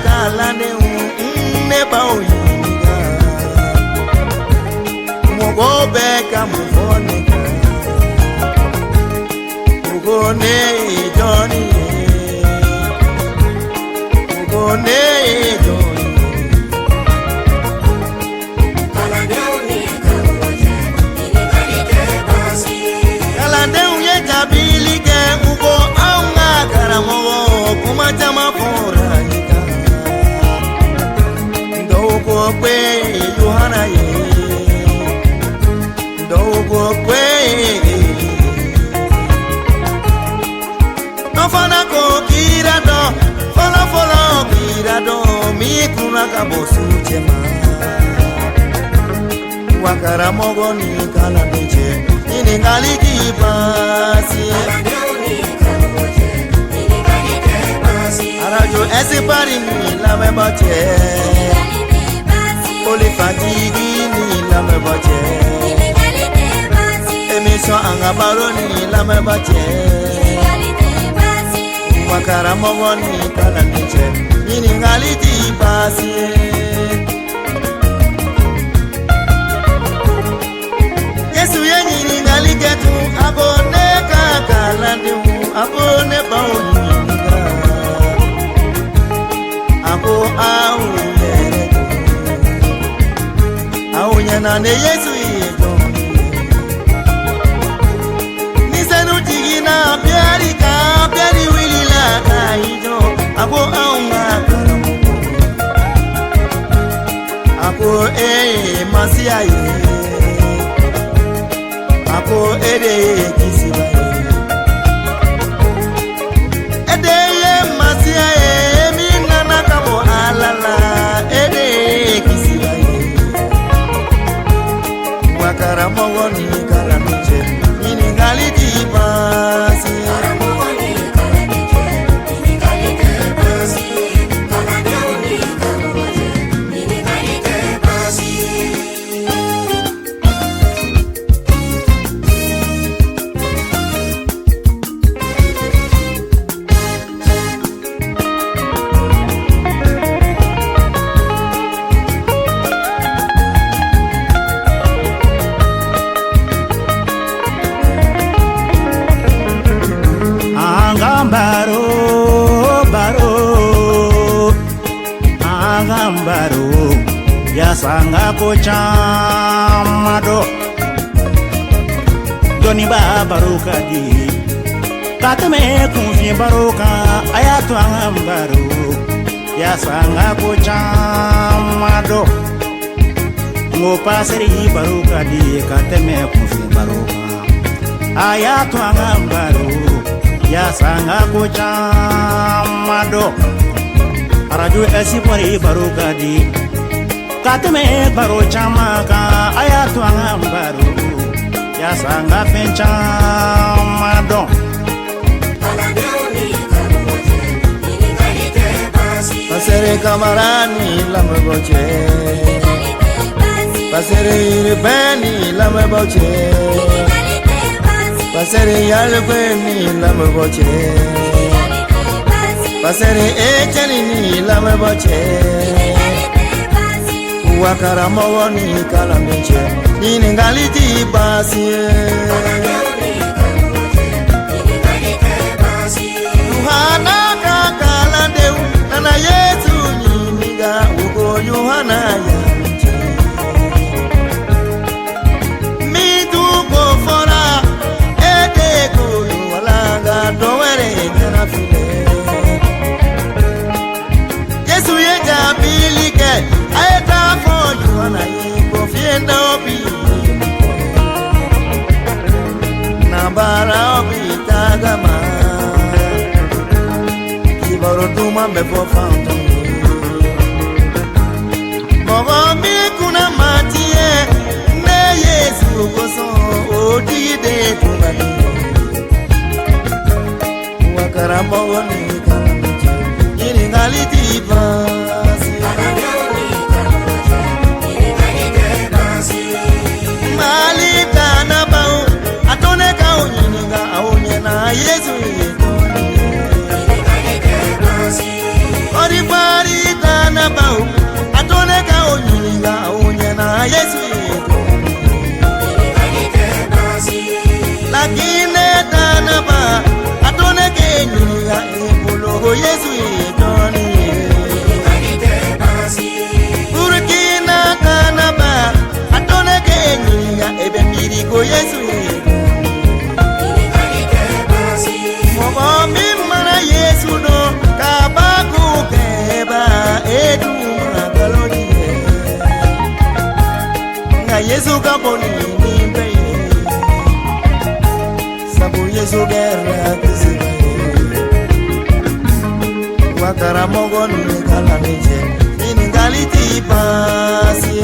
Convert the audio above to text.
Kalanden ne bauyiga Mogo beka mufonika Ugone Johnny Ugone Johnny Kalanden ye jabili ke ugo aunga Karamogo kuma jama fora kwe Yohana ye dogo kwe no fana ko kirado folo kirado mi kuna kabosu chema wa Karamogo ni Kalanden ni ngali kibasi Radio Espoir ni la meboche Oli fatigue ni la me bache Émission AN KA BARRO ni la me bache Wa Karamogo ni Kalanden ni ngali di basi Yesu ye ni ngali ketu abone ka Kalanden abone baoni abo au na ne Yesu yeto ni senu tigina piari wili la kaijo abo aunga Karamogo abo masia ye abo ede kisiba ede ye masia ye mi nana kabo alala ede kisiba Karamogo ni Kalanden ni ngali di basi Karamogo ni Kalanden ni ngali di basi Kalanden ni Kalanden ni ngali di basi Baro ya sanga kocha mado doni ba baruka di katame kunfi baruka ayatu baro ya sanga kocha mado ngo paseri baruka di katame kunfi baruka ayatu baro ya sanga kocha mado Radio Espoir baruka di katame baro chamaka ayatu baro ya sanga pencha mado Pasere kamarani la meboche Pasere iribeni la meboche Pasere yalbeni la meboche Pasere echeni ni la meboche Wa Karamogo ni Kalanden ni ngali di basi Yohana ka Kalanden nana Yesu ni miga ugo Yohana ya mi tu go fora ede ko wala ga dowere na file Yesu ye jabilike ayeta fo Yohana ko fienda obi na bara obi tagama Kibaro tuma mefo fanto Mogo mi kuna matie ne Yesu koso odide tumani Wa Karamogo ni Kalanden ni ngali di basi Malika na bau atone ka onyininga aonye na Yesu yetoni Ori bari Yesu Mogo min mana Yesu no kabaku keba edu magaloni nga Yesu kaboni nimbe sabu Yesu gera kisiba wa Karamogo ni Kalanden ini ngaliti pasi